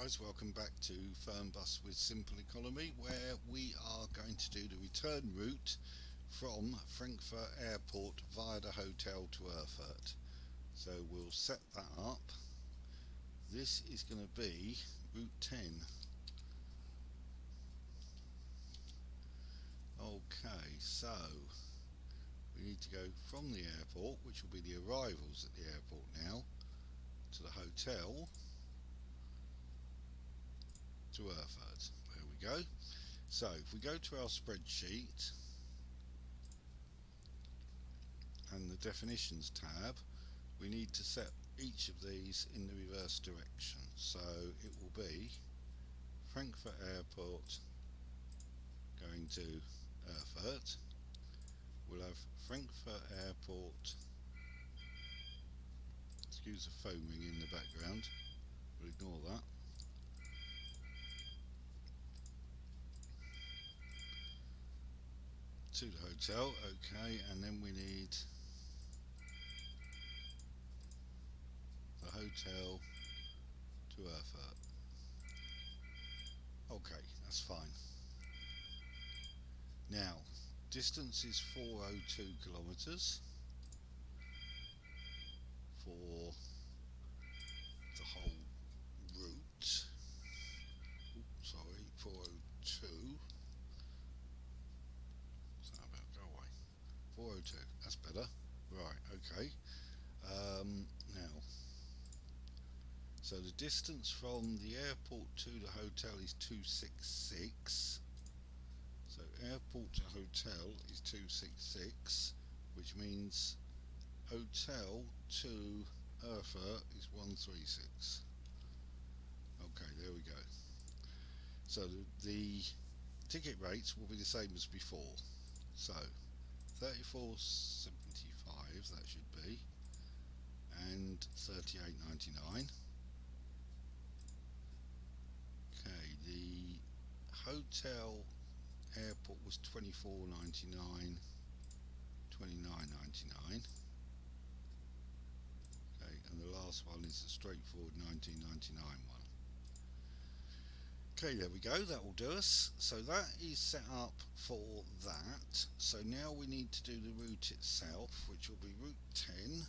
guys, welcome back to Fernbus with Simple Economy, where we are going to do the return route from Frankfurt Airport via the hotel to Erfurt. So we'll set that up. This is going to be Route 10. Okay, so we need to go from the airport, which will be the arrivals at the airport now, to the hotel to Erfurt. There we go. So if we go to our spreadsheet and the definitions tab, we need to set each of these in the reverse direction. So it will be Frankfurt Airport going to Erfurt. We'll have Frankfurt Airport, excuse the phone ring in the background, we'll ignore that. To the hotel, okay, and then we need the hotel to Erfurt. Okay, that's fine. Now, distance is 402 kilometres for the whole route. Oops, sorry, 402. 402, that's better. Right, okay. Now, so the distance from the airport to the hotel is 266. So airport to hotel is 266, which means hotel to Erfurt is 136. Okay, there we go. So the ticket rates will be the same as before. So 34.75 that should be, and 38.99. Okay, the hotel airport was 24.99, 29.99. Okay, and the last one is the straightforward 19.99 one. Okay, there we go, that will do us. So that is set up for that. So now we need to do the route itself, which will be Route 10,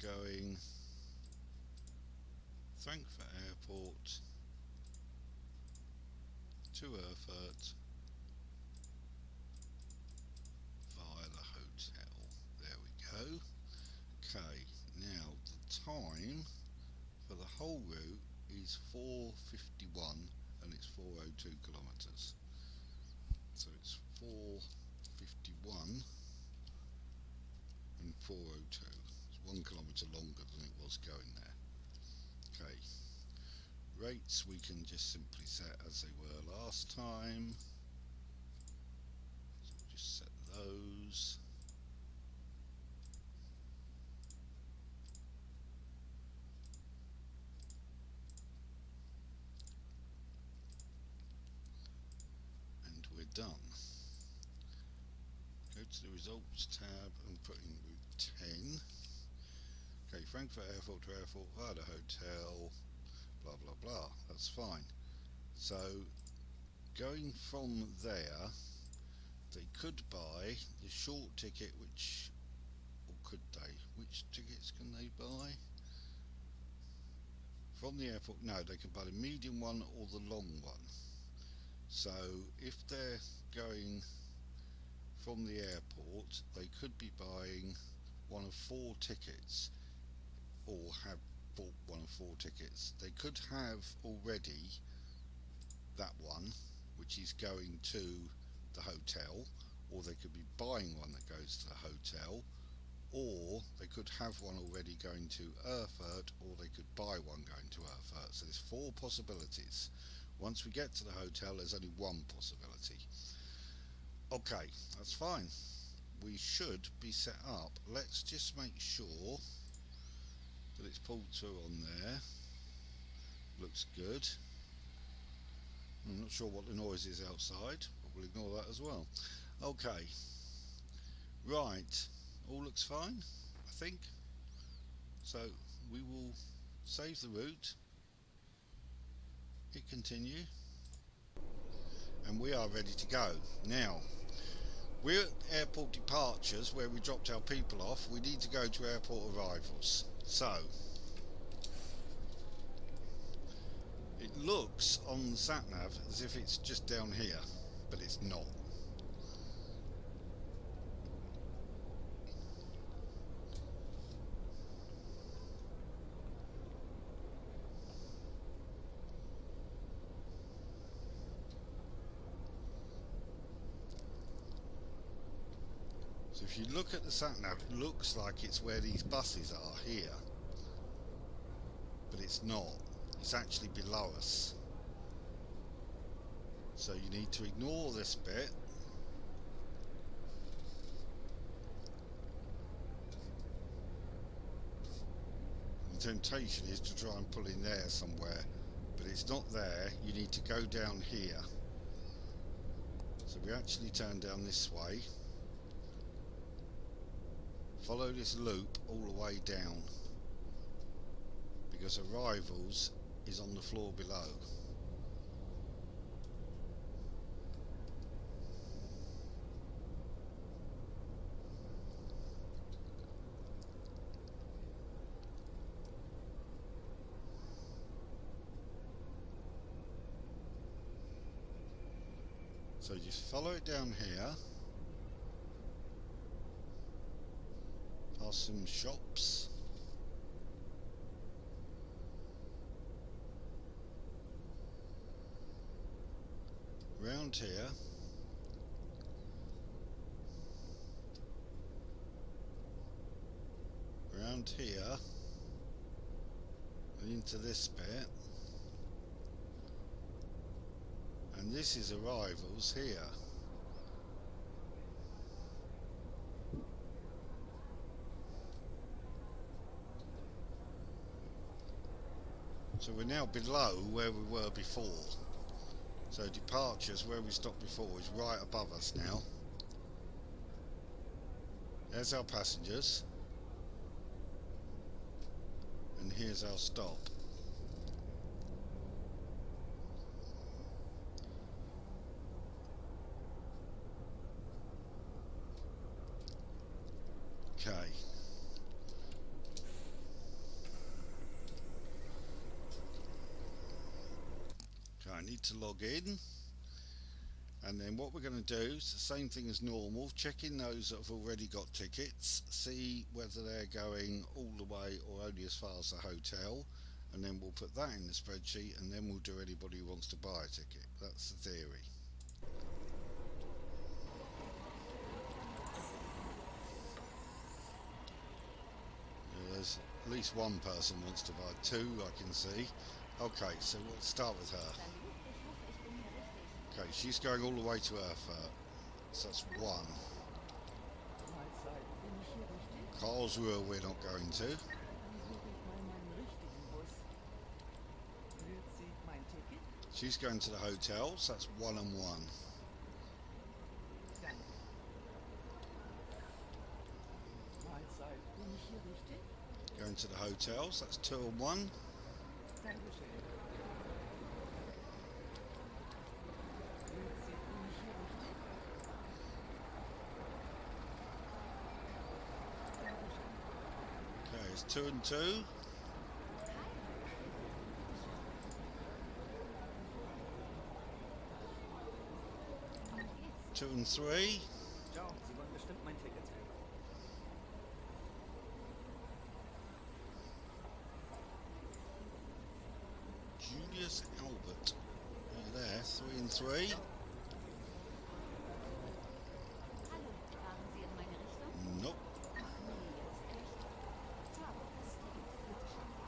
going Frankfurt Airport to Erfurt via the hotel. There we go. Okay, now the time for the whole route is 4:51 and it's 402 kilometres. So it's 4:51 and 402. It's 1 kilometre longer than it was going there. Okay, rates we can just simply set as they were last time. So we'll just set those. Done. Go to the results tab and put in Route 10. Okay, Frankfurt Airport to Airport via the hotel, blah blah blah, that's fine. So going from there, they could buy the short ticket, or could they? Which tickets can they buy? From the airport, no, they can buy the medium one or the long one. So if they're going from the airport, they could be buying one of 4 tickets, or have bought one of 4 tickets. They could have already that one, which is going to the hotel, or they could be buying one that goes to the hotel, or they could have one already going to Erfurt, or they could buy one going to Erfurt. So there's 4 possibilities. Once we get to the hotel, there's only 1 possibility. Okay, that's fine. We should be set up. Let's just make sure that it's pulled through on there. Looks good. I'm not sure what the noise is outside, but we'll ignore that as well. Okay, right, all looks fine, I think. So we will save the route, hit continue, and we are ready to go. Now, we're at airport departures where we dropped our people off. We need to go to airport arrivals. So, it looks on the sat-nav as if it's just down here, but it's not. So if you look at the sat-nav, it looks like it's where these buses are here, but it's not. It's actually below us. So you need to ignore this bit. The temptation is to try and pull in there somewhere, but it's not there. You need to go down here. So we actually turn down this way. Follow this loop all the way down, because arrivals is on the floor below. So just follow it down here, past some shops, round here, round here, and into this bit. And this is arrivals here. So we're now below where we were before. So departures, where we stopped before, is right above us now. There's our passengers. And here's our stop. Okay. Okay, I need to log in. And then what we're going to do is the same thing as normal, check in those that have already got tickets, see whether they're going all the way or only as far as the hotel, and then we'll put that in the spreadsheet, and then we'll do anybody who wants to buy a ticket. That's the theory. There's at least one person wants to buy two, I can see. Okay, so we'll start with her. Okay, she's going all the way to Erfurt, so that's one. Karlsruhe we're not going to. She's going to the hotel, so that's 1 and 1. Going to the hotels, that's 2 and 1. Okay, it's 2 and 2. 2 and 3. Julius Albert. There, 3 and 3. Nope.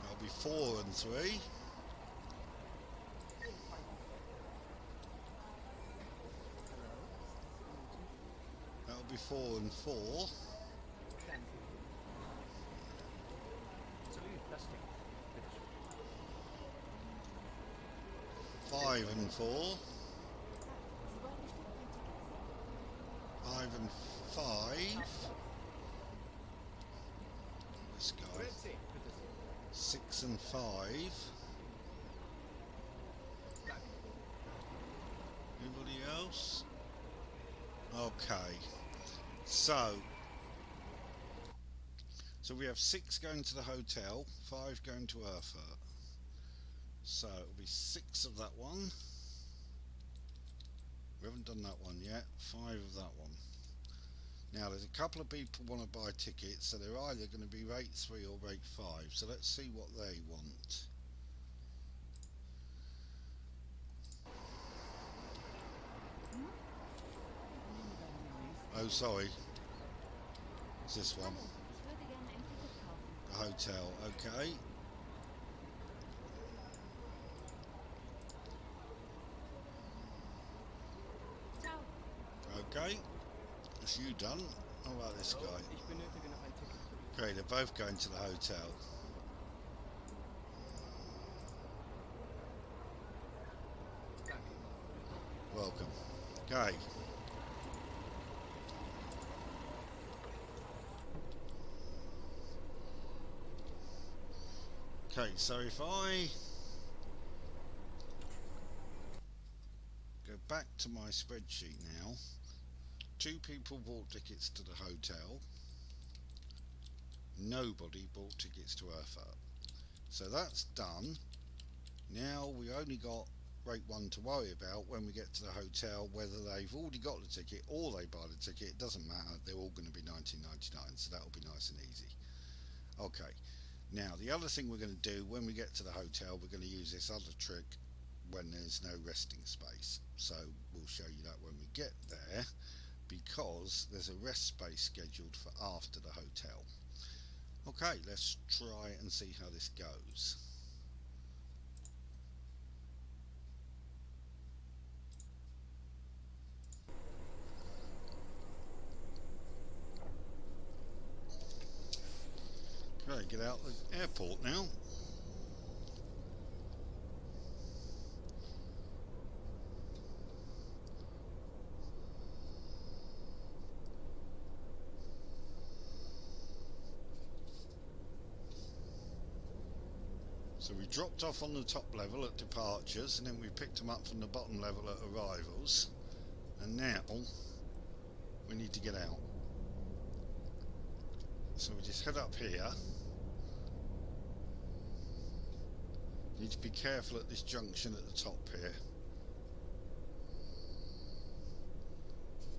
That'll be 4 and 3. That'll be 4 and 4. 5 and 4. 5 and 5. This guy. 6 and 5. Anybody else? Okay. So we have 6 going to the hotel, 5 going to Erfurt. So it'll be 6 of that one. We haven't done that one yet. 5 of that one. Now there's a couple of people want to buy tickets, so they're either going to be rate 3 or rate 5. So let's see what they want. Oh, sorry. It's this one. The hotel. Okay. Okay. That's you done. How about this guy? Okay, they're both going to the hotel. Welcome. Okay. Okay, so if I go back to my spreadsheet now, 2 people bought tickets to the hotel. Nobody bought tickets to Erfurt. So that's done. Now we only got rate 1 to worry about when we get to the hotel, whether they've already got the ticket or they buy the ticket. It doesn't matter, they're all going to be 19.99, so that'll be nice and easy. Okay, now the other thing we're going to do when we get to the hotel, we're going to use this other trick when there's no resting space. So we'll show you that when we get there, because there's a rest space scheduled for after the hotel. Okay, let's try and see how this goes. Okay, get out the airport now. So we dropped off on the top level at departures, and then we picked them up from the bottom level at arrivals, and now we need to get out. So we just head up here. Need to be careful at this junction at the top here.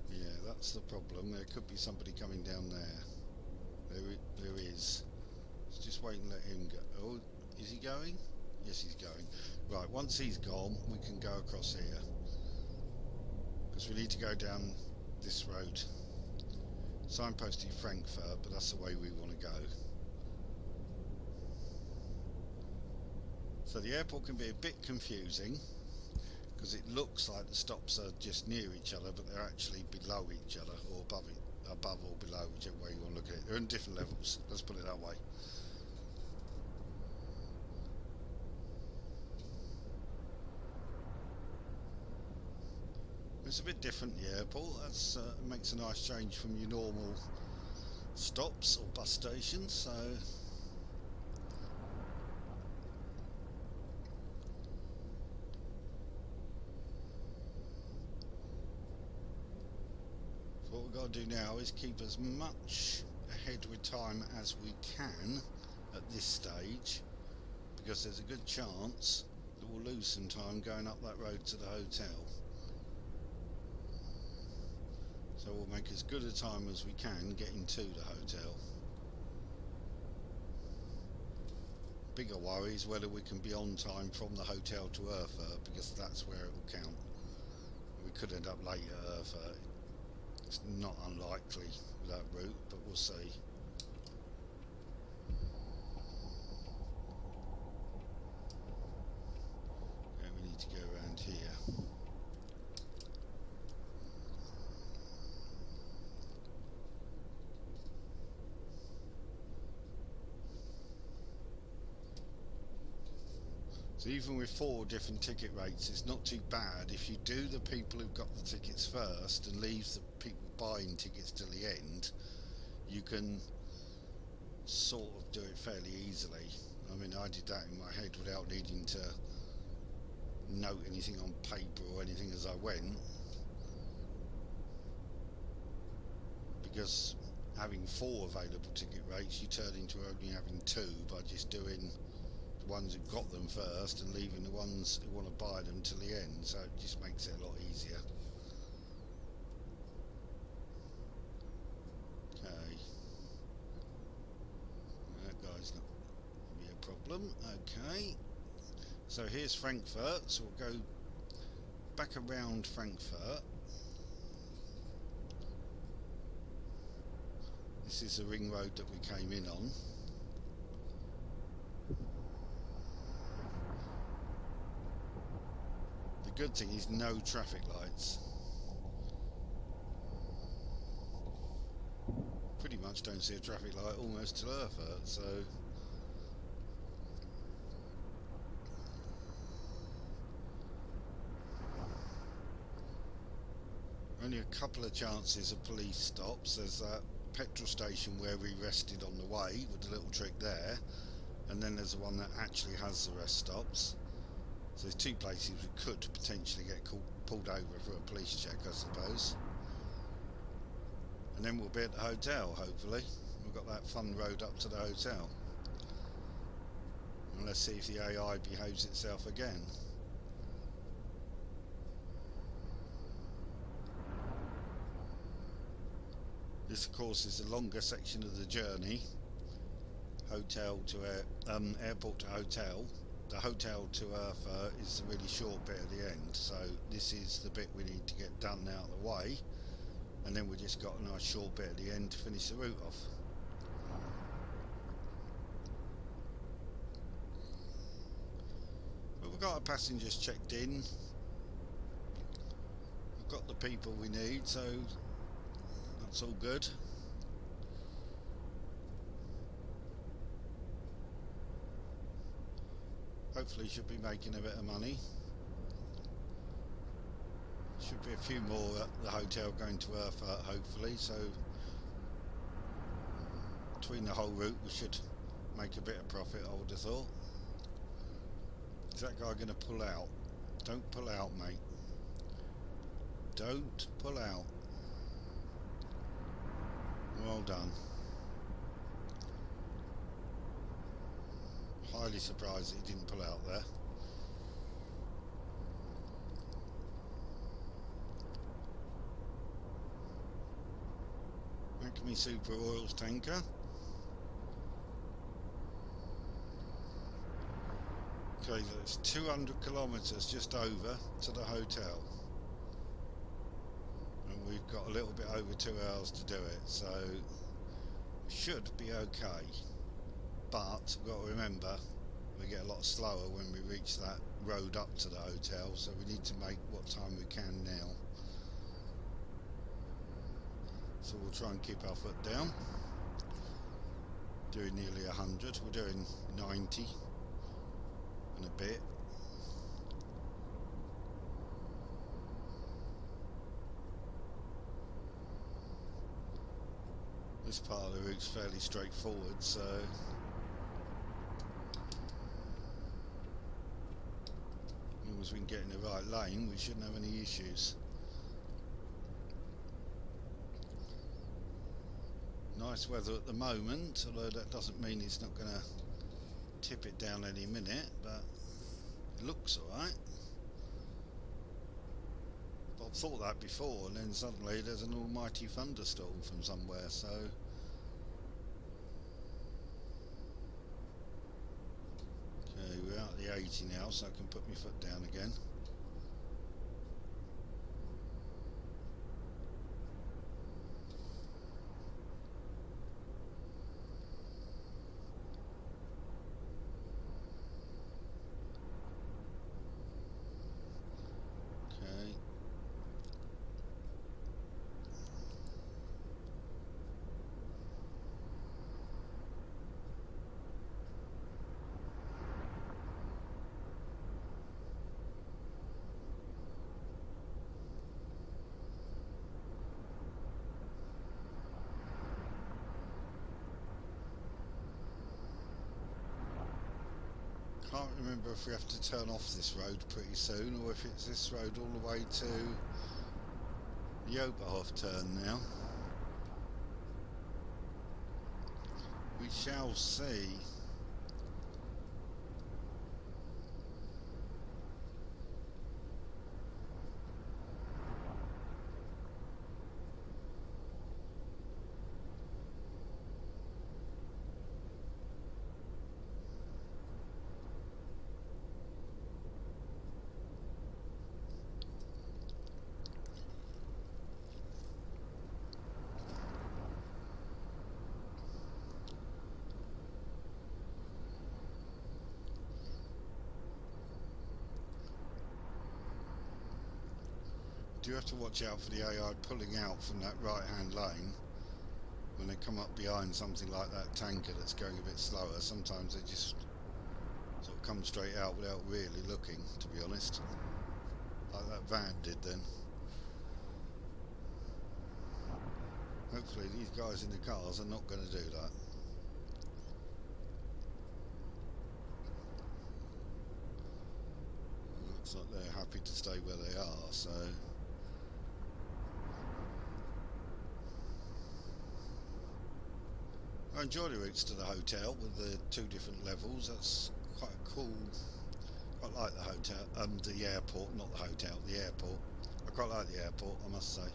Yeah, that's the problem. There could be somebody coming down there. There is. Let's just wait and let him go. Oh, is he going? Yes, he's going. Right, once he's gone, we can go across here. Because we need to go down this road. Signposted Frankfurt, but that's the way we want to go. So the airport can be a bit confusing, because it looks like the stops are just near each other, but they're actually below each other, or above or below, whichever way you want to look at it. They're in different levels, let's put it that way. It's a bit different, the airport. That's makes a nice change from your normal stops or bus stations. So what we've got to do now is keep as much ahead with time as we can at this stage, because there's a good chance that we'll lose some time going up that road to the hotel. So we'll make as good a time as we can getting to the hotel. Bigger worry is whether we can be on time from the hotel to Erfurt, because that's where it will count. We could end up late at Erfurt. It's not unlikely with that route, but we'll see. Okay, we need to go around here. So even with 4 different ticket rates, it's not too bad if you do the people who've got the tickets first and leave the people buying tickets till the end. You can sort of do it fairly easily. I mean, I did that in my head without needing to note anything on paper or anything as I went, because having 4 available ticket rates, you turn into only having 2 by just doing the ones who got them first and leaving the ones who want to buy them till the end. So it just makes it a lot easier. Okay, that guy's not going to be a problem. Okay, so here's Frankfurt, so we'll go back around Frankfurt. This is the ring road that we came in on. The good thing is no traffic lights. Pretty much don't see a traffic light almost till Erfurt, so only a couple of chances of police stops. There's that petrol station where we rested on the way with the little trick there, and then there's the one that actually has the rest stops. So there's 2 places we could potentially get pulled over for a police check, I suppose. And then we'll be at the hotel, hopefully. We've got that fun road up to the hotel. And let's see if the AI behaves itself again. This, of course, is the longer section of the journey. Hotel to airport to hotel. The hotel to Erfurt is the really short bit at the end. So this is the bit we need to get done out of the way. And then we just got a nice short bit at the end to finish the route off. But we've got our passengers checked in. We've got the people we need, so that's all good. Hopefully should be making a bit of money. Should be a few more at the hotel going to Erfurt, hopefully, so between the whole route we should make a bit of profit, I would have thought. Is that guy going to pull out? Don't pull out, mate. Don't pull out. Well done. Highly surprised that he didn't pull out there. Acme Super Oils tanker. Okay, so it's 200 kilometres just over to the hotel. And we've got a little bit over 2 hours to do it, so we should be okay. But we've got to remember, we get a lot slower when we reach that road up to the hotel, so we need to make what time we can now. So we'll try and keep our foot down. Doing nearly 100, we're doing 90 and a bit. This part of the route's fairly straightforward, so as long as we can get in the right lane, we shouldn't have any issues. Nice weather at the moment, although that doesn't mean it's not going to tip it down any minute, but it looks alright. But I've thought that before, and then suddenly there's an almighty thunderstorm from somewhere, so okay, we're out the 80 now, so I can put my foot down again. Can't remember if we have to turn off this road pretty soon or if it's this road all the way to the Oberhof turn now. We shall see. Do have to watch out for the AI pulling out from that right hand lane when they come up behind something like that tanker that's going a bit slower. Sometimes they just sort of come straight out without really looking, to be honest, like that van did then. Hopefully these guys in the cars are not going to do that. Looks like they're happy to stay where they are, so I enjoy the routes to the hotel with the 2 different levels. That's quite cool. Quite like the hotel, the airport, not the hotel, the airport. I quite like the airport, I must say.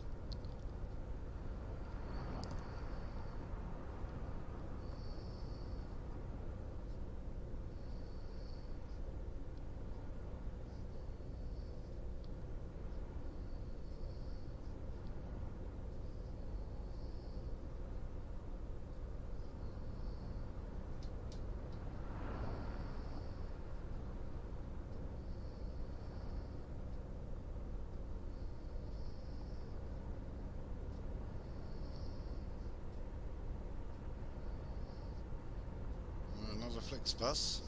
Another Flixbus.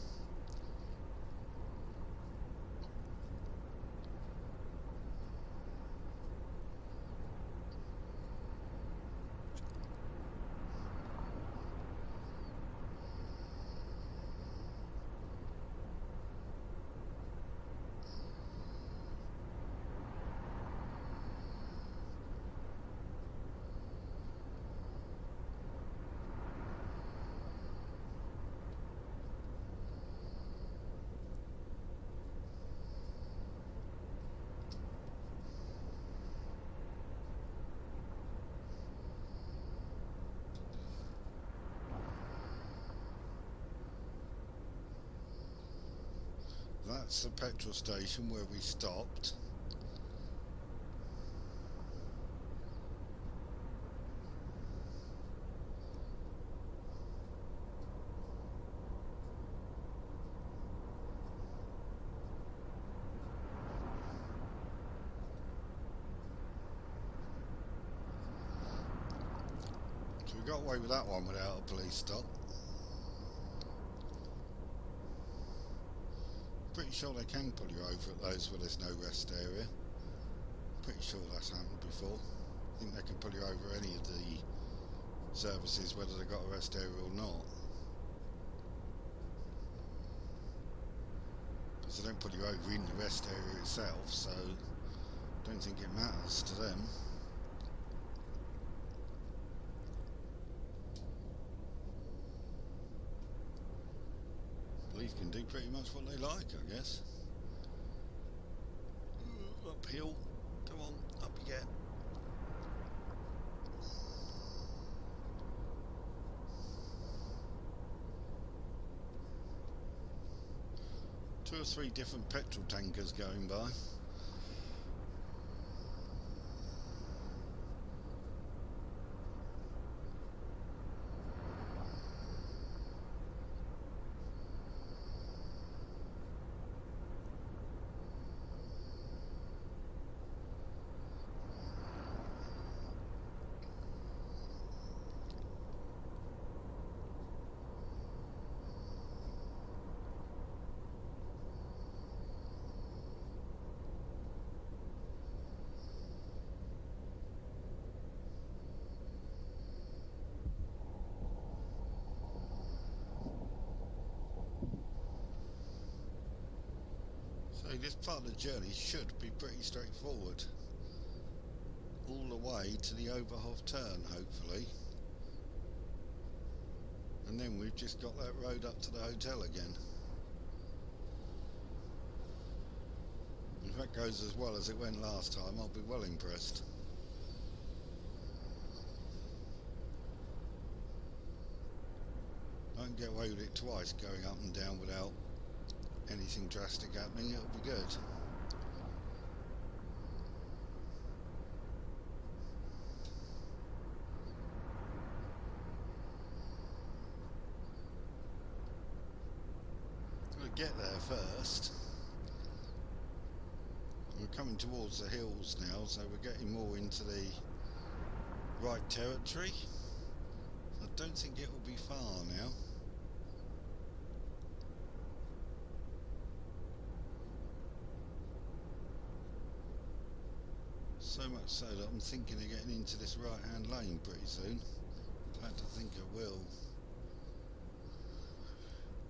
That's the petrol station where we stopped. So we got away with that one without a police stop. Pretty sure they can pull you over at those where there's no rest area. Pretty sure that's happened before. I think they can pull you over any of the services whether they've got a rest area or not. Because they don't pull you over in the rest area itself, so I don't think it matters to them. Police can do pretty much what they like, I guess. Uphill. Come on, up you get. Two or 3 different petrol tankers going by. So this part of the journey should be pretty straightforward. All the way to the Oberhof turn, hopefully. And then we've just got that road up to the hotel again. If that goes as well as it went last time, I'll be well impressed. I can get away with it twice, going up and down without anything drastic happening, it'll be good. Gotta get there first. We're coming towards the hills now, so we're getting more into the right territory. I don't think it will be far now. So much so that I'm thinking of getting into this right-hand lane pretty soon. In fact, I think I will.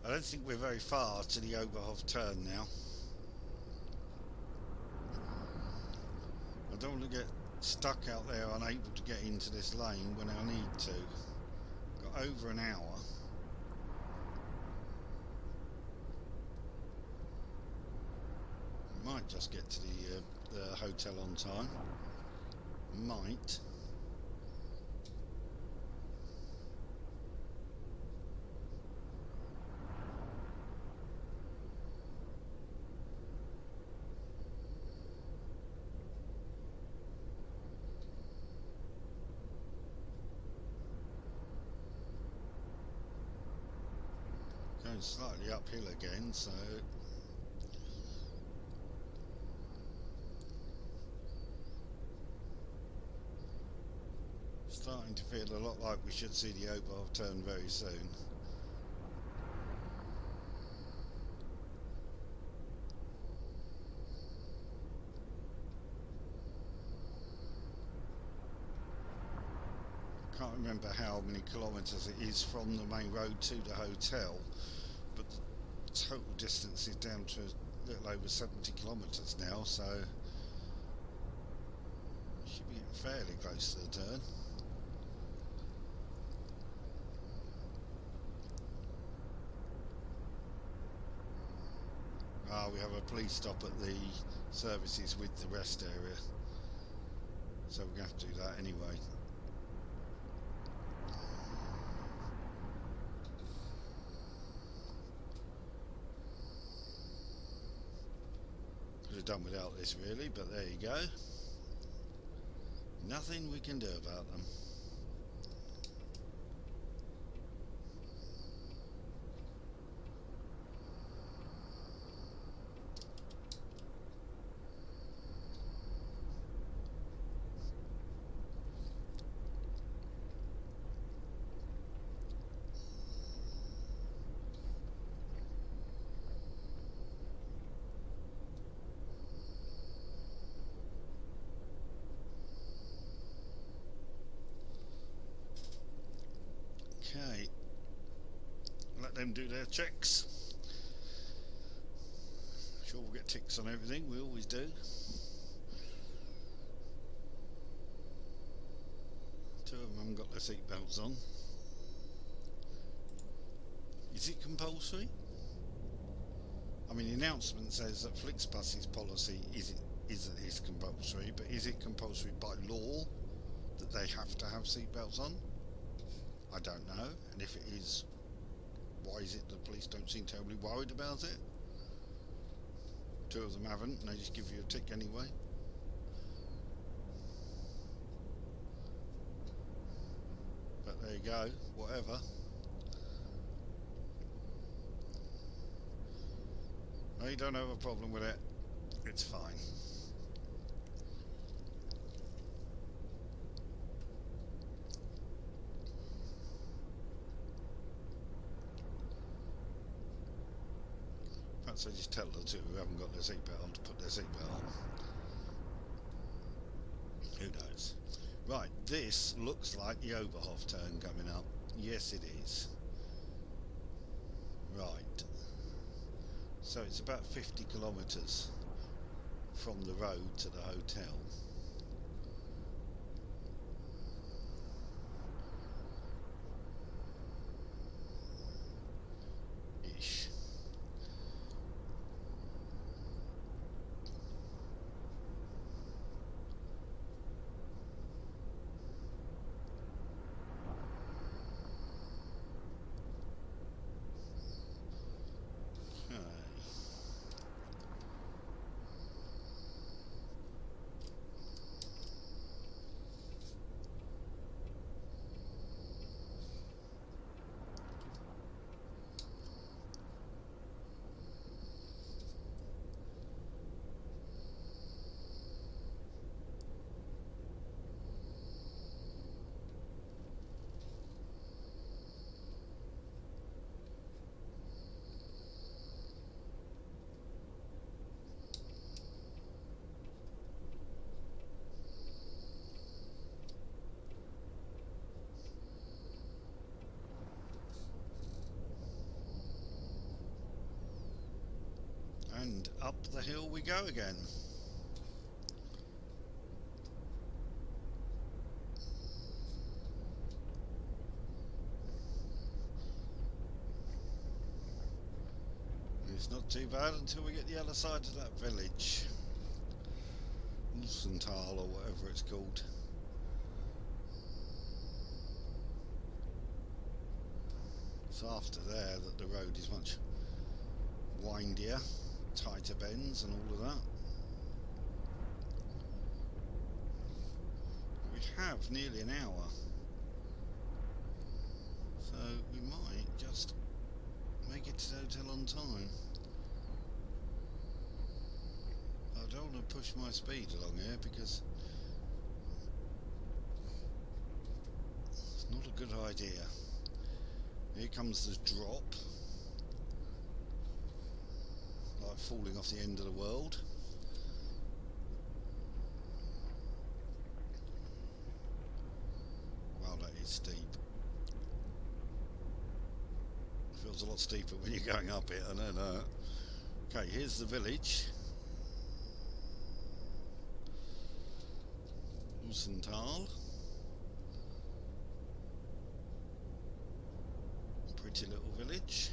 I don't think we're very far to the Oberhof turn now. I don't want to get stuck out there unable to get into this lane when I need to. Got over an hour. Might just get to the hotel on time. Might. Going slightly uphill again, so starting to feel a lot like we should see the Oberhof turn very soon. Can't remember how many kilometres it is from the main road to the hotel, but the total distance is down to a little over 70 kilometres now, so should be getting fairly close to the turn. We have a police stop at the services with the rest area, so we're going to have to do that anyway. Could have done without this really, but there you go. Nothing we can do about them. Okay, let them do their checks. Sure, we'll get ticks on everything, we always do. Two of them haven't got their seatbelts on. Is it compulsory? I mean, the announcement says that Flixbus's policy is compulsory, but is it compulsory by law that they have to have seatbelts on? I don't know, and if it is, why is it the police don't seem terribly worried about it? Two of them haven't, and they just give you a tick anyway. But there you go, whatever. I don't have a problem with it, it's fine. So just tell the two who haven't got their seatbelt on to put their seatbelt on. Who knows? Right, this looks like the Oberhof turn coming up. Yes, it is. Right. So it's about 50 kilometres from the road to the hotel. Ish. And up the hill we go again. It's not too bad until we get the other side of that village. Ulsenthal or whatever it's called. It's after there that the road is much windier, tighter bends and all of that. We have nearly an hour, so we might just make it to the hotel on time. I don't want to push my speed along here because it's not a good idea. Here comes the drop, like falling off the end of the world. Wow, that is steep. Feels a lot steeper when you're going up it, I know that. Okay, here's the village. Ulsenthal. Pretty little village.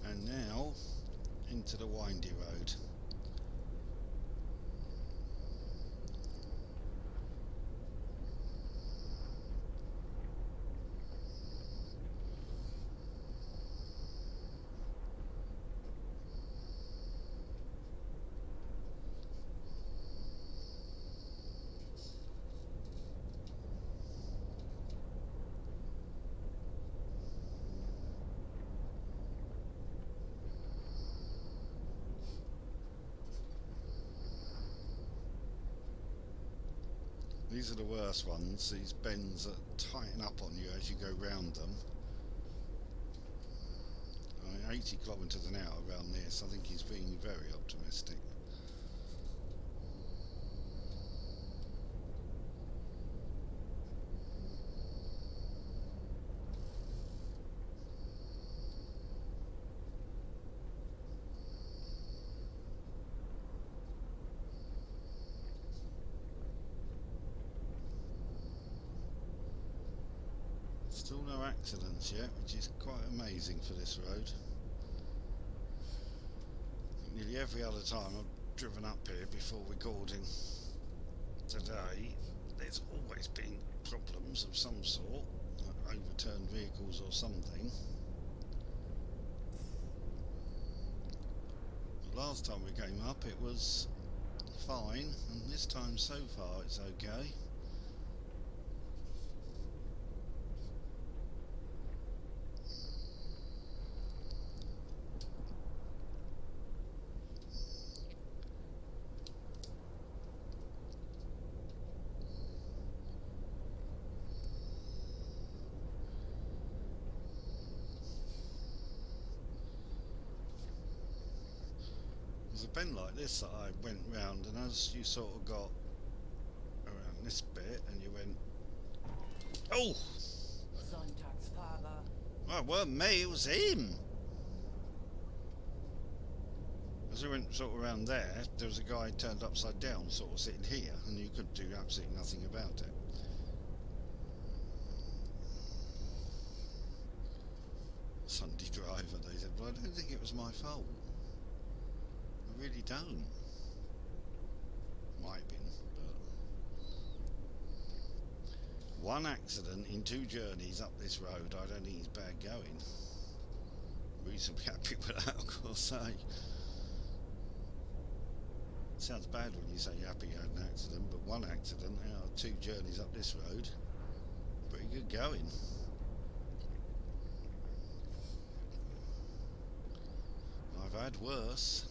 And now into the windy road. These are the worst ones, these bends that tighten up on you as you go round them. I mean, 80 kilometres an hour around this, I think he's being very optimistic. Still no accidents yet, which is quite amazing for this road. Nearly every other time I've driven up here before recording today, there's always been problems of some sort, like overturned vehicles or something. But last time we came up it was fine, and this time so far it's okay. There's a bend like this that I went round, and as you sort of got around this bit, and you went, oh! Sonntagsfahrer. Well, it weren't me, it was him! As we went sort of around there, there was a guy turned upside down, sort of sitting here, and you could do absolutely nothing about it. Sunday driver, they said, well, I don't think it was my fault. I really don't. Might have been, but one accident in 2 journeys up this road, I don't think it's bad going. Reasonably happy with that, I've got to say. Sounds bad when you say you're happy you had an accident, but one accident out of 2 journeys up this road, pretty good going. I've had worse.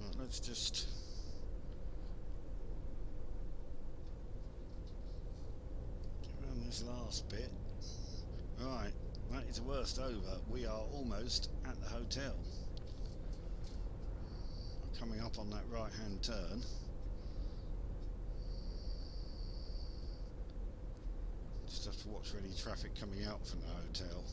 Right, let's just get around this last bit. Right, that is the worst over. We are almost at the hotel. Coming up on that right hand turn. Just have to watch for any traffic coming out from the hotel.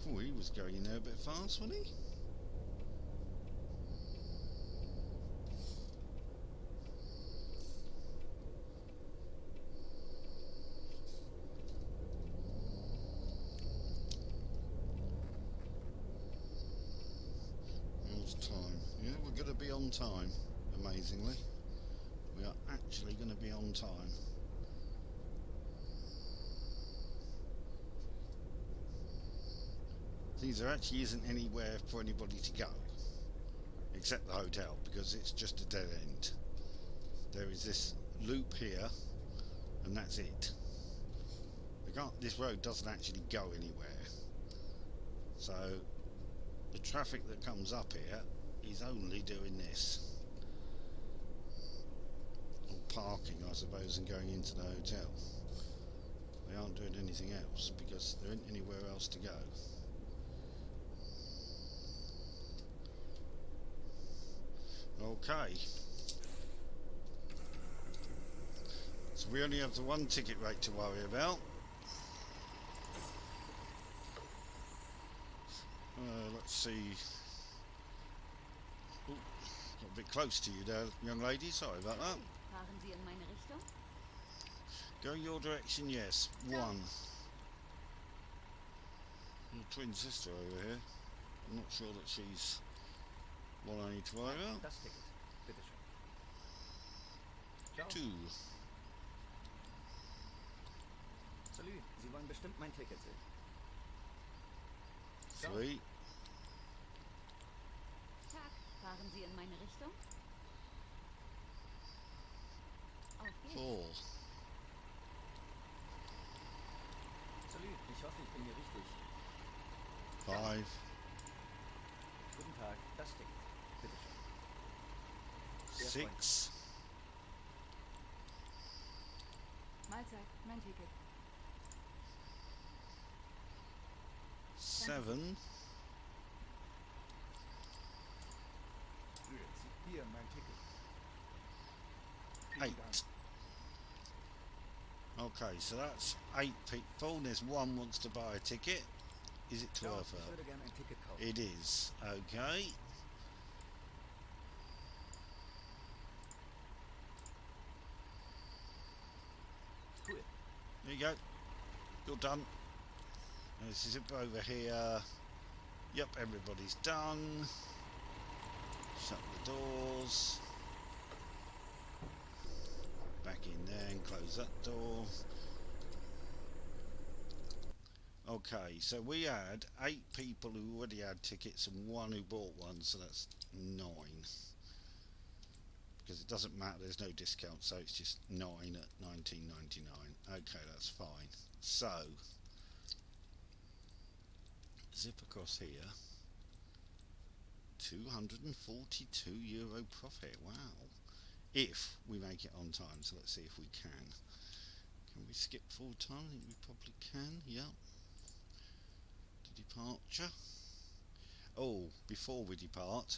Oh, he was going in there a bit fast, wasn't he? Time. Yeah, we're going to be on time, amazingly. We are actually going to be on time. There actually isn't anywhere for anybody to go, except the hotel, because it's just a dead end. There is this loop here, and that's it. This road doesn't actually go anywhere. So the traffic that comes up here is only doing this. Or parking, I suppose, and going into the hotel. They aren't doing anything else because there isn't anywhere else to go. Okay. So we only have the one ticket rate to worry about. Let's see. Ooh, got a bit close to you there, young lady. Sorry about that. Fahren Sie in meine Richtung? Go your direction, yes. One. Your twin sister over here. I'm not sure that she's what I need to worry about. Das Ticket, bitteschön. Ciao. 2. Salut, Sie wollen bestimmt mein Ticket sehen. 3. Tag, fahren Sie in meine Richtung? Auf geht's. 4. Salut, ich hoffe, ich bin hier richtig. 5. Guten Tag, das Ticket, bitteschön. Sehr 6. Mahlzeit, mein Ticket. 7. Hier, mein Ticket. 8. Okay, so that's 8 people. There's one wants to buy a ticket. Is it Ciao, worth ich it? würde gerne ein Ticket kaufen. It is. Okay. Cool. There you go. You're done. Let's zip over here. Yep, everybody's done. Shut the doors. Back in there and close that door. Okay, so we had 8 people who already had tickets and 1 who bought one, so that's 9. Because it doesn't matter, there's no discount, so it's just 9 at $19.99. Okay, that's fine. So, zip across here. €242 profit, wow. if we make it on time. So let's see if we can. Can we skip full time? I think we probably can. Yep. To departure. Oh, before we depart,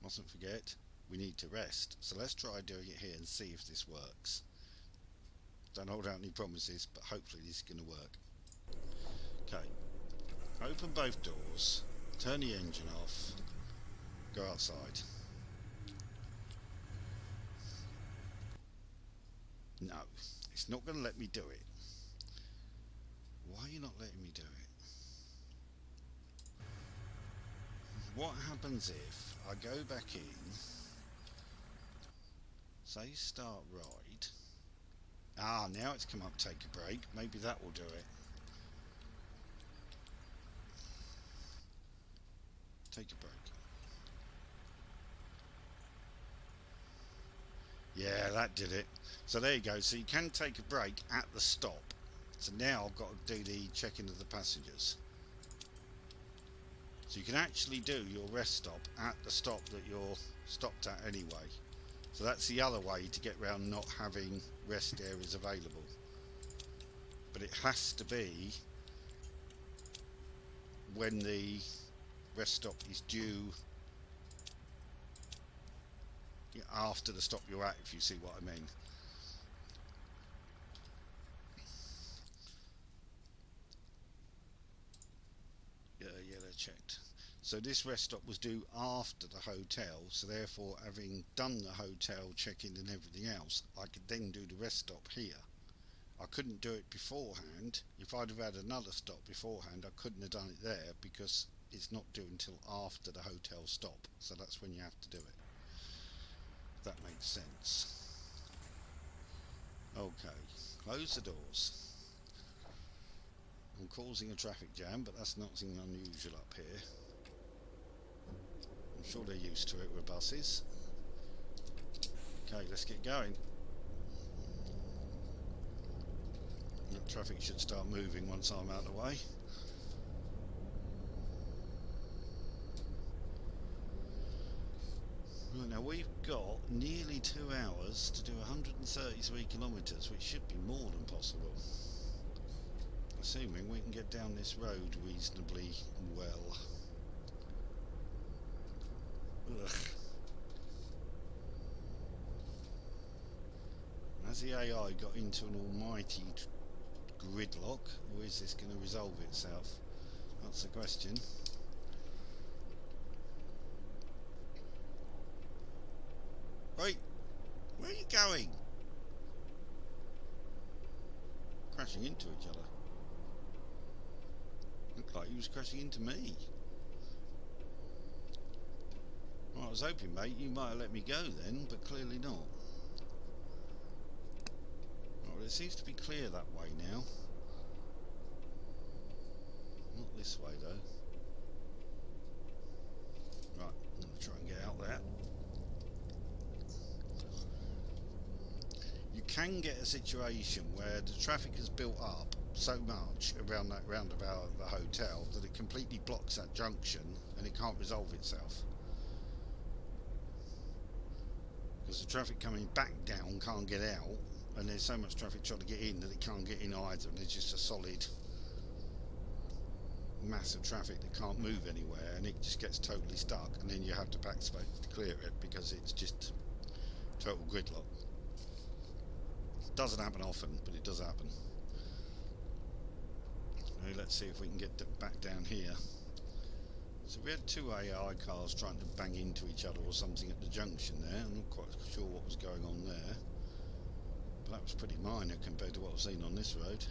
mustn't forget, we need to rest. So let's try doing it here and see if this works. Don't hold out any promises, but hopefully this is going to work. Okay. Open both doors. Turn the engine off. Go outside. No, it's not going to let me do it. Why are you not letting me do it? What happens if I go back in, say start ride. Ah, now it's come up take a break. Maybe that will do it. Take a break. Yeah, that did it. So there you go. So you can take a break at the stop. So now I've got to do the check-in of the passengers. So you can actually do your rest stop at the stop that you're stopped at anyway. So that's the other way to get around not having rest areas available. But it has to be when the rest stop is due after the stop you're at, if you see what I mean. Yeah, they're checked. So this rest stop was due after the hotel, so therefore having done the hotel check-in and everything else, I could then do the rest stop here. I couldn't do it beforehand. If I'd have had another stop beforehand, I couldn't have done it there because it's not due until after the hotel stop. So that's when you have to do it. That makes sense. Okay, close the doors. I'm causing a traffic jam, but that's nothing unusual up here. I'm sure they're used to it with buses. Okay, let's get going. The traffic should start moving once I'm out of the way. Right, now we've got nearly 2 hours to do 133 kilometres, which should be more than possible. Assuming we can get down this road reasonably well. Ugh. Has the AI got into an almighty gridlock, or is this going to resolve itself? That's the question. Right, where are you going? Crashing into each other. Looked like he was crashing into me. Well, I was hoping, mate, you might have let me go then, but clearly not. Well, it seems to be clear that way now. Not this way, though. Right, I'm going to try and get out there. You can get a situation where the traffic has built up so much around that roundabout at the hotel that it completely blocks that junction and it can't resolve itself. Because the traffic coming back down can't get out, and there's so much traffic trying to get in that it can't get in either, and there's just a solid mass of traffic that can't move anywhere, and it just gets totally stuck, and then you have to backspace to clear it because it's just total gridlock. It doesn't happen often, but it does happen. Now let's see if we can get back down here. So we had 2 AI cars trying to bang into each other or something at the junction there. I'm not quite sure what was going on there, but that was pretty minor compared to what I've seen on this road.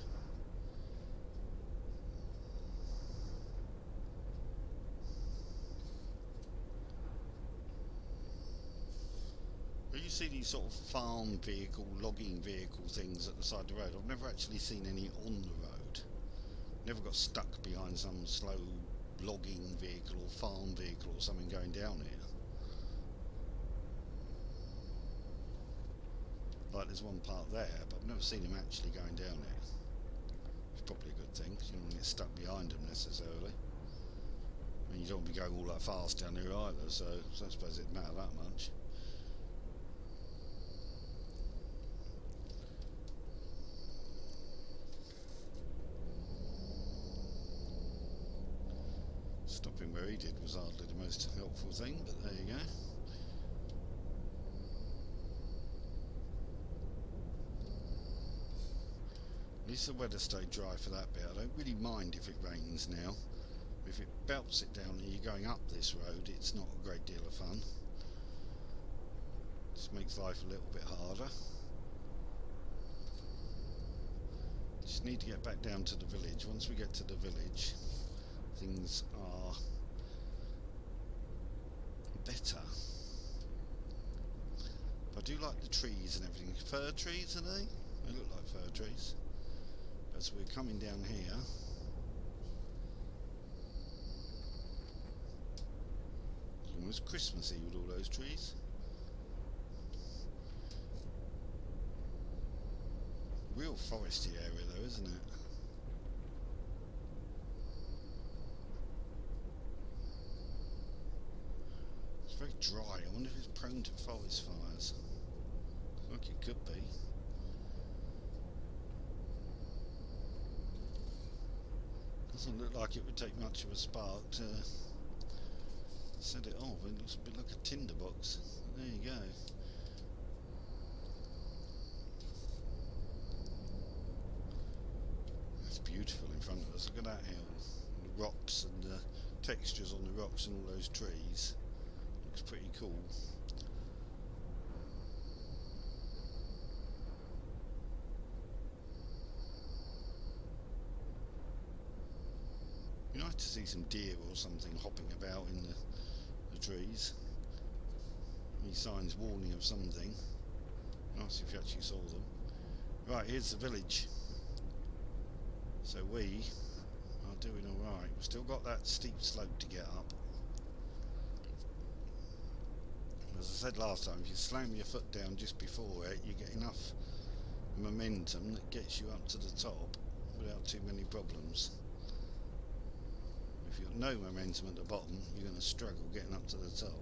You see these sort of farm vehicle, logging vehicle things at the side of the road. I've never actually seen any on the road. Never got stuck behind some slow logging vehicle or farm vehicle or something going down here. Like there's one part there, but I've never seen him actually going down here. It's probably a good thing, because you don't want to get stuck behind them necessarily. I mean, you don't want to be going all that fast down here either, so I don't suppose it'd matter that much. he did was hardly the most helpful thing, but there you go. At least the weather stayed dry for that bit. I don't really mind if it rains now. If it belts it down and you're going up this road, it's not a great deal of fun. Just makes life a little bit harder. Just need to get back down to the village. Once we get to the village, things are better. I do like the trees and everything. Fir trees, are they? They look like fir trees. As we're coming down here, it's almost Christmassy with all those trees. Real foresty area though, isn't it? It's very dry. I wonder if it's prone to forest fires. Like it could be. Doesn't look like it would take much of a spark to set it off. It looks a bit like a tinderbox. There you go. That's beautiful in front of us. Look at that hill. The rocks and the textures on the rocks and all those trees. Looks pretty cool. Be nice to see some deer or something hopping about in the trees. Any signs warning of something. Nice if you actually saw them. Right, here's the village. So we are doing alright. We've still got that steep slope to get up. As I said last time, if you slam your foot down just before it, you get enough momentum that gets you up to the top without too many problems. If you've got no momentum at the bottom, you're going to struggle getting up to the top.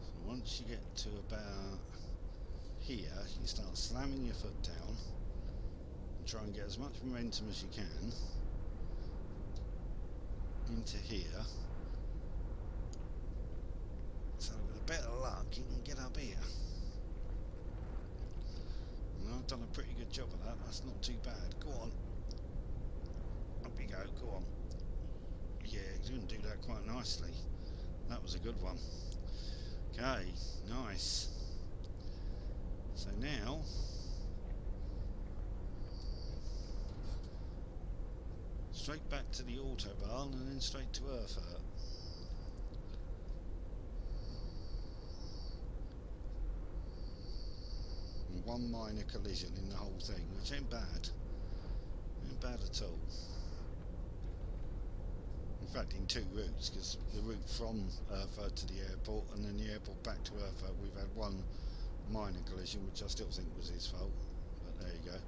So once you get to about here, you start slamming your foot down and try and get as much momentum as you can into here. So with a bit of luck, you can get up here. And I've done a pretty good job of that. That's not too bad. Go on. Up you go. Go on. Yeah, you can do that quite nicely. That was a good one. Okay, nice. So now, straight back to the autobahn and then straight to Erfurt. And one minor collision in the whole thing, which ain't bad. Ain't bad at all. In fact, in two routes, because the route from Erfurt to the airport and then the airport back to Erfurt, we've had one minor collision, which I still think was his fault. But there you go.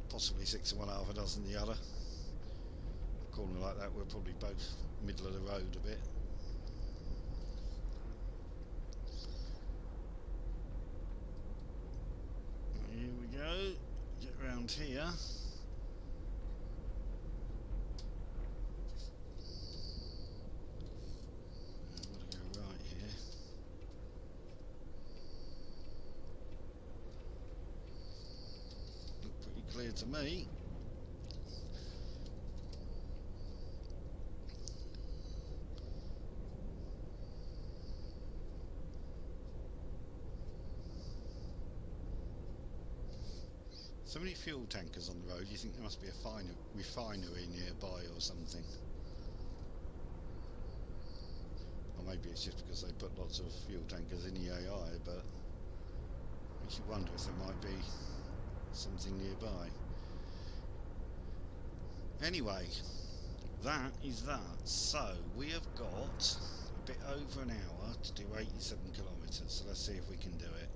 Possibly 6 of one, half a dozen the other. A corner like that, we're probably both middle of the road a bit. Here we go. Get round here. I've got to go right here. Look pretty clear to me. So many fuel tankers on the road, you think there must be a refinery nearby or something. Or maybe it's just because they put lots of fuel tankers in the AI, but makes you wonder if there might be something nearby. Anyway, that is that. So we have got a bit over an hour to do 87 kilometres, so let's see if we can do it.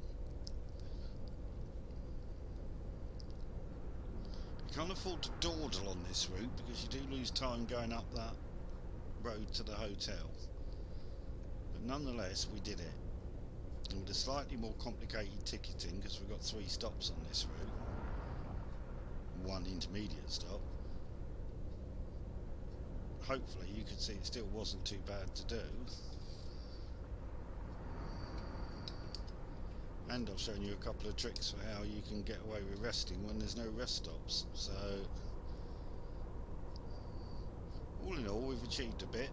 You can't afford to dawdle on this route because you do lose time going up that road to the hotel. But nonetheless, we did it. And with a slightly more complicated ticketing, because we've got 3 stops on this route, 1 intermediate stop, hopefully you could see it still wasn't too bad to do. And I've shown you a couple of tricks for how you can get away with resting when there's no rest stops. So all in all, we've achieved a bit.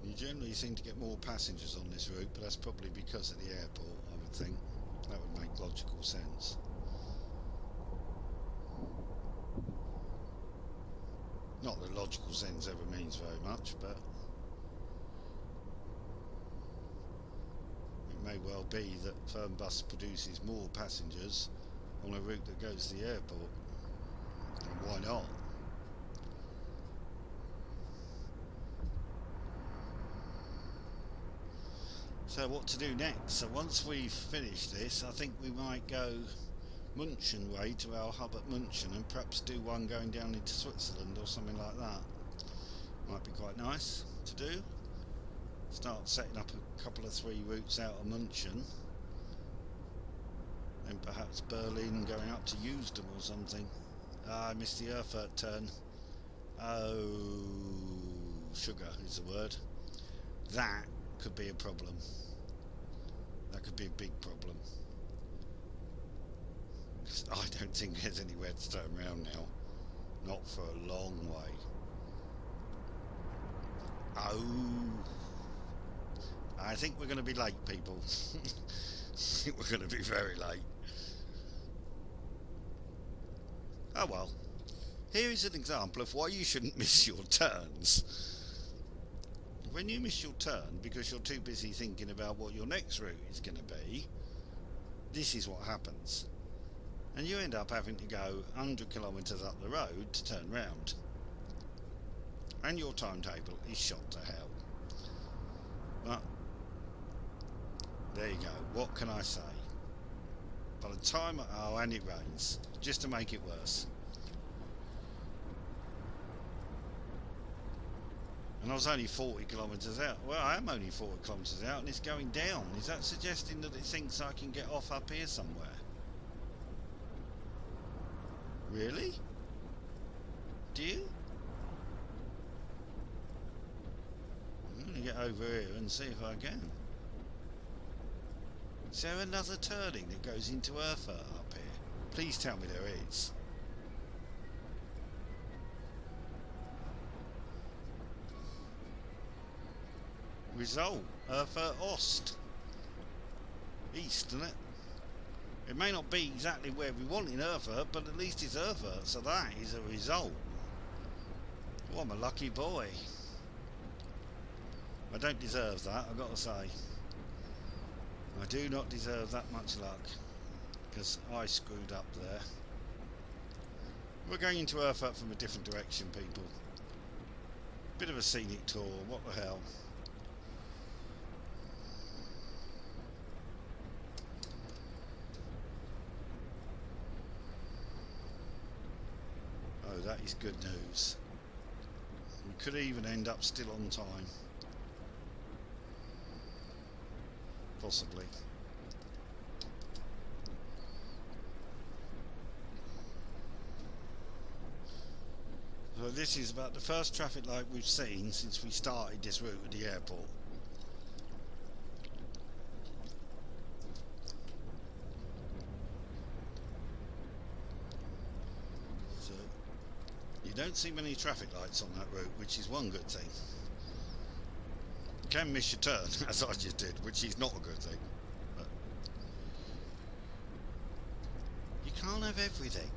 You generally seem to get more passengers on this route, but that's probably because of the airport, I would think. That would make logical sense. Not that logical sense ever means very much, but it may well be that Fernbus produces more passengers on a route that goes to the airport. And why not? So what to do next? So once we've finished this, I think we might go München way to our hub at München and perhaps do one going down into Switzerland or something like that. Might be quite nice to do. Start setting up a couple of 3 routes out of München. And perhaps Berlin going up to Usedom or something. Ah, I missed the Erfurt turn. Oh, sugar is the word. That could be a problem. That could be a big problem. I don't think there's anywhere to turn around now. Not for a long way. Oh. I think we're going to be late, people. I think we're going to be very late. Oh well. Here is an example of why you shouldn't miss your turns. When you miss your turn because you're too busy thinking about what your next route is going to be, this is what happens. And you end up having to go 100 kilometres up the road to turn round. And your timetable is shot to hell. But there you go. What can I say? By the time... Oh, and it rains. Just to make it worse. And I was only 40 kilometres out. Well, I am only 40 kilometres out and it's going down. Is that suggesting that it thinks I can get off up here somewhere? Really? Do you? I'm going to get over here and see if I can. Is there another turning that goes into Erfurt up here? Please tell me there is. Result, Erfurt Ost. East, isn't it? It may not be exactly where we want in Erfurt, but at least it's Erfurt, so that is a result. Oh, I'm a lucky boy. I don't deserve that, I've got to say. I do not deserve that much luck, because I screwed up there. We're going into Erfurt from a different direction, people. Bit of a scenic tour, what the hell. Oh, that is good news. We could even end up still on time. Possibly. So this is about the first traffic light we've seen since we started this route at the airport. So you don't see many traffic lights on that route, which is one good thing. You can miss your turn, as I just did, which is not a good thing. But you can't have everything.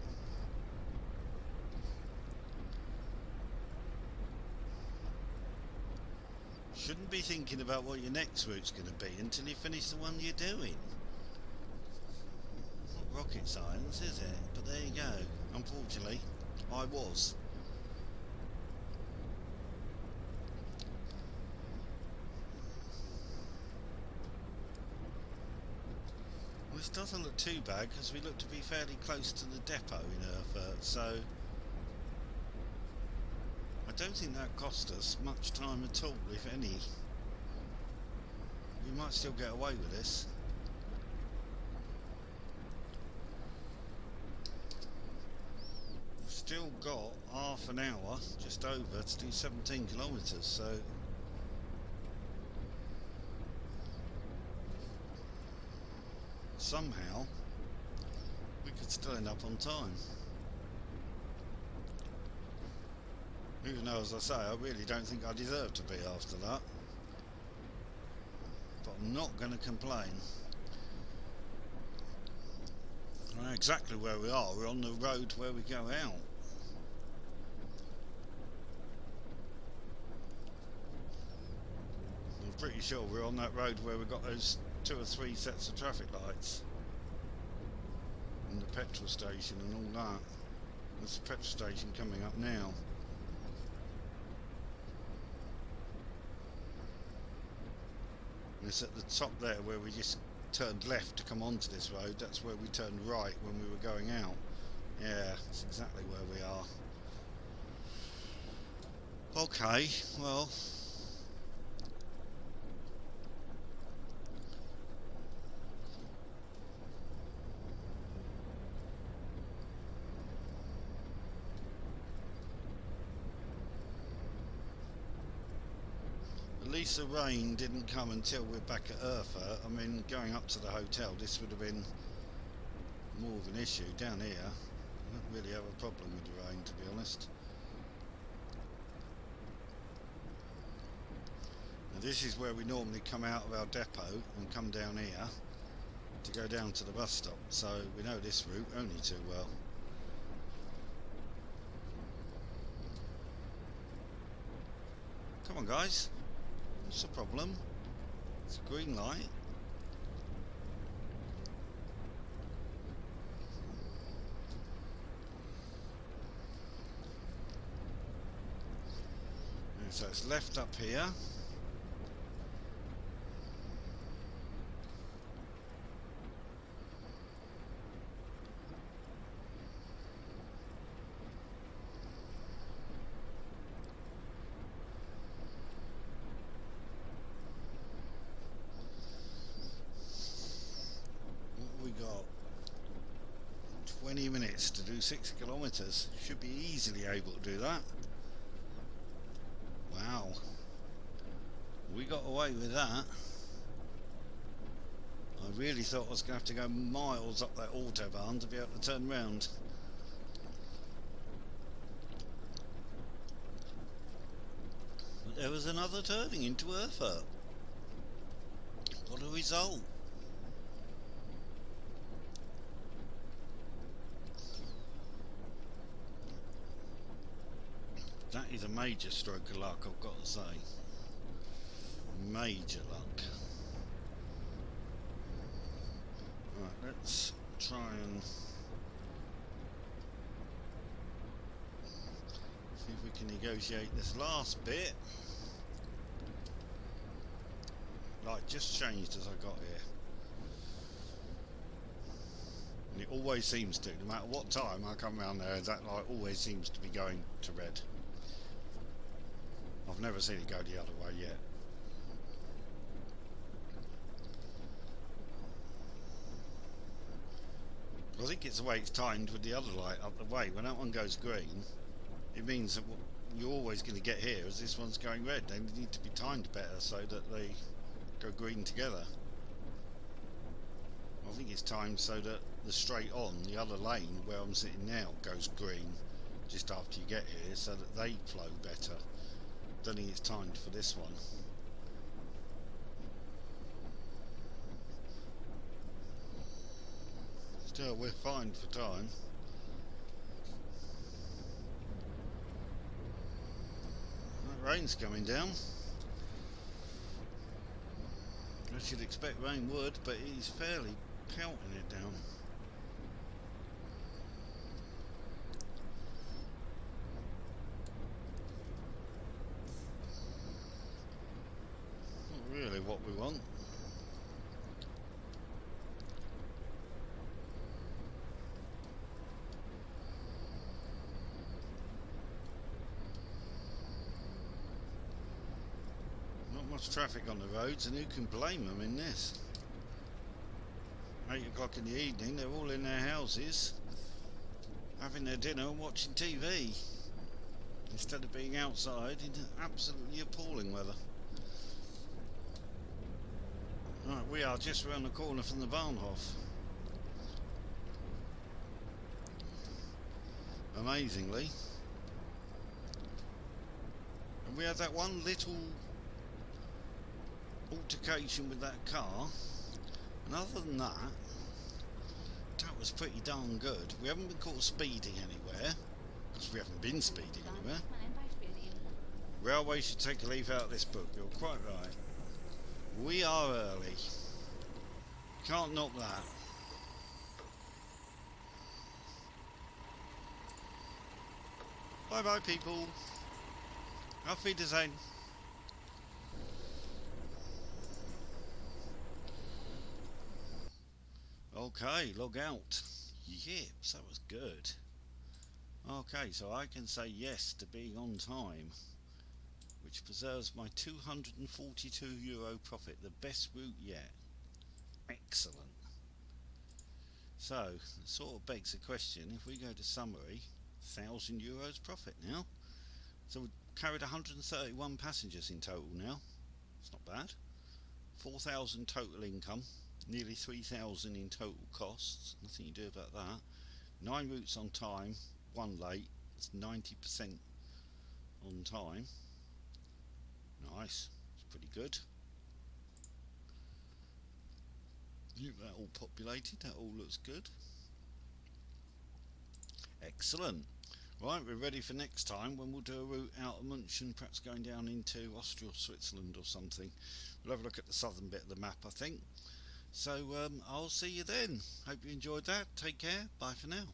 Shouldn't be thinking about what your next route's going to be until you finish the one you're doing. Not rocket science, is it? But there you go. Unfortunately, I was. Where's doesn't look too bad because we look to be fairly close to the depot in Erfurt, so I don't think that cost us much time at all, if any. We might still get away with this. We've still got half an hour, just over, to do 17 kilometres, so somehow we could still end up on time. Even though, as I say, I really don't think I deserve to be after that. But I'm not going to complain. I know exactly where we are. We're on the road where we go out. I'm pretty sure we're on that road where we've got those 2 or 3 sets of traffic lights. And the petrol station and all that. There's the petrol station coming up now. It's at the top there where we just turned left to come onto this road. That's where we turned right when we were going out. Yeah, that's exactly where we are. Okay, well, at least the rain didn't come until we're back at Erfurt. I mean, going up to the hotel, this would have been more of an issue. Down here, I don't really have a problem with the rain, to be honest. Now, this is where we normally come out of our depot and come down here to go down to the bus stop, so we know this route only too well. Come on, guys. What's the problem? It's a green light. And so it's left up here. We got 20 minutes to do 6 kilometres. Should be easily able to do that. Wow, we got away with that. I really thought I was going to have to go miles up that autobahn to be able to turn round. But there was another turning into Erfurt. What a result. That is a major stroke of luck, I've got to say. Major luck. Right, let's try and see if we can negotiate this last bit. Light just changed as I got here. And it always seems to, no matter what time I come around there, that light always seems to be going to red. I've never seen it go the other way yet. I think it's the way it's timed with the other light up the way. When that one goes green, it means that what you're always going to get here is this one's going red. They need to be timed better so that they go green together. I think it's timed so that the straight on, the other lane where I'm sitting now, goes green just after you get here so that they flow better. Don't think it's timed for this one. Still, we're fine for time. That rain's coming down. I should expect rain would, but he's fairly pelting it down. Not really what we want. Much traffic on the roads, and who can blame them in this? 8 o'clock in the evening, they're all in their houses, having their dinner and watching TV, instead of being outside in absolutely appalling weather. Right, we are just around the corner from the Bahnhof. Amazingly. And we had that one little altercation with that car, and other than that, that was pretty darn good. We haven't been caught speeding anywhere, because we haven't been speeding anywhere. Mal ein Beispiel nehmen. Railway should take a leaf out of this book, you're quite right. We are early. Can't knock that. Bye bye people. Auf Wiedersehen. Okay, log out. Yips, that was good. Okay, so I can say yes to being on time, which preserves my €242 profit, the best route yet. Excellent. So, it sort of begs the question, if we go to summary, €1,000 profit now. So we carried 131 passengers in total now. It's not bad. 4,000 total income, nearly 3,000 in total costs. Nothing you do about that. 9 routes on time, 1 late. It's 90% on time. Nice. It's pretty good. That all populated. That all looks good. Excellent. Right, we're ready for next time when we'll do a route out of München, perhaps going down into Austria or Switzerland or something. We'll have a look at the southern bit of the map, I think. So I'll see you then. Hope you enjoyed that. Take care. Bye for now.